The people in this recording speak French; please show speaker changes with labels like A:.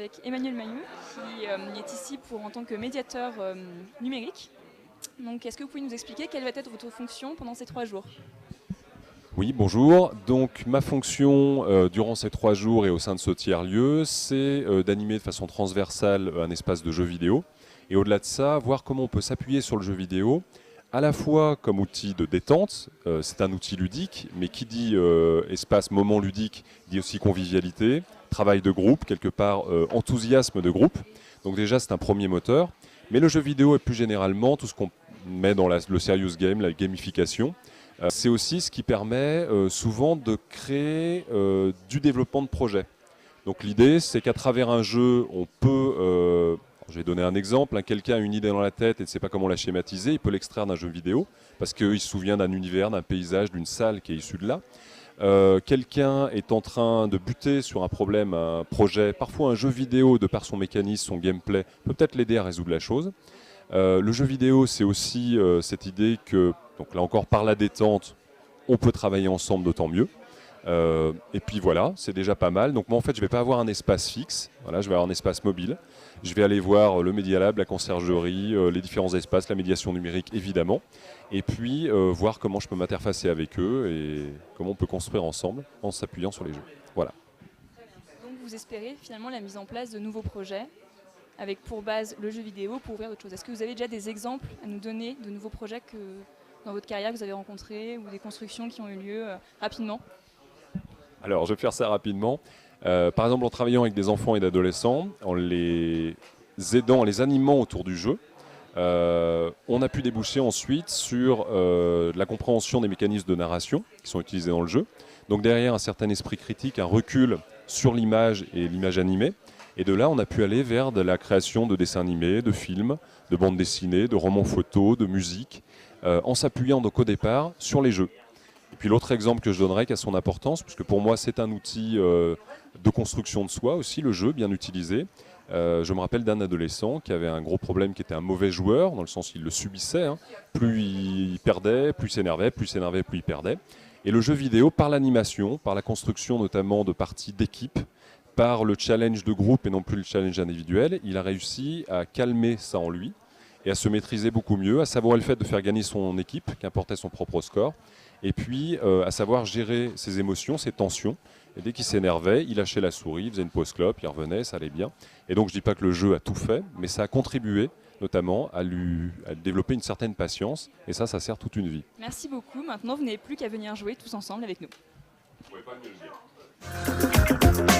A: avec Emmanuel Mailloux, qui est ici en tant que médiateur numérique. Donc, est-ce que vous pouvez nous expliquer quelle va être votre fonction pendant ces 3 jours ?
B: Oui, bonjour. Donc ma fonction durant ces 3 jours et au sein de ce tiers-lieu, c'est d'animer de façon transversale un espace de jeux vidéo. Et au-delà de ça, voir comment on peut s'appuyer sur le jeu vidéo, à la fois comme outil de détente, c'est un outil ludique, mais qui dit espace, moment ludique, dit aussi convivialité, travail de groupe, quelque part enthousiasme de groupe. Donc déjà c'est un premier moteur. Mais le jeu vidéo est plus généralement tout ce qu'on met dans le serious game, la gamification. C'est aussi ce qui permet souvent de créer du développement de projet. Donc l'idée, c'est qu'à travers un jeu, on peut... je vais donner un exemple. Quelqu'un a une idée dans la tête et ne sait pas comment la schématiser, il peut l'extraire d'un jeu vidéo parce qu'il se souvient d'un univers, d'un paysage, d'une salle qui est issue de là. Quelqu'un est en train de buter sur un problème, un projet, parfois un jeu vidéo, de par son mécanisme, son gameplay, peut peut-être l'aider à résoudre la chose. Le jeu vidéo, c'est aussi cette idée que, donc là encore par la détente, on peut travailler ensemble, d'autant mieux. Et puis voilà, c'est déjà pas mal. Donc moi en fait, je ne vais pas avoir un espace fixe, voilà, je vais avoir un espace mobile. Je vais aller voir le Media Lab, la conciergerie, les différents espaces, la médiation numérique évidemment. Et puis voir comment je peux m'interfacer avec eux et comment on peut construire ensemble en s'appuyant sur les jeux. Voilà.
A: Donc vous espérez finalement la mise en place de nouveaux projets avec pour base le jeu vidéo pour ouvrir autre chose. Est-ce que vous avez déjà des exemples à nous donner de nouveaux projets que dans votre carrière que vous avez rencontrés ou des constructions qui ont eu lieu rapidement ?
B: Alors je vais faire ça rapidement. Par exemple en travaillant avec des enfants et d'adolescents, en les aidant, en les animant autour du jeu, on a pu déboucher ensuite sur la compréhension des mécanismes de narration qui sont utilisés dans le jeu. Donc derrière un certain esprit critique, un recul sur l'image et l'image animée. Et de là, on a pu aller vers de la création de dessins animés, de films, de bandes dessinées, de romans photos, de musique, en s'appuyant donc au départ sur les jeux. Et puis l'autre exemple que je donnerais qui a son importance, puisque pour moi c'est un outil de construction de soi aussi, le jeu bien utilisé. Je me rappelle d'un adolescent qui avait un gros problème, qui était un mauvais joueur, dans le sens qu'il le subissait. Plus il perdait, plus il s'énervait, plus il perdait. Et le jeu vidéo, par l'animation, par la construction notamment de parties d'équipe, par le challenge de groupe et non plus le challenge individuel, il a réussi à calmer ça en lui et à se maîtriser beaucoup mieux, à savoir le fait de faire gagner son équipe, qu'importait son propre score, et puis à savoir gérer ses émotions, ses tensions. Et dès qu'il s'énervait, il lâchait la souris, il faisait une pause clope, il revenait, ça allait bien. Et donc je ne dis pas que le jeu a tout fait, mais ça a contribué notamment à développer une certaine patience, et ça sert toute une vie.
A: Merci beaucoup. Maintenant, vous n'avez plus qu'à venir jouer tous ensemble avec nous.
B: Vous ne pouvez pas mieux le dire.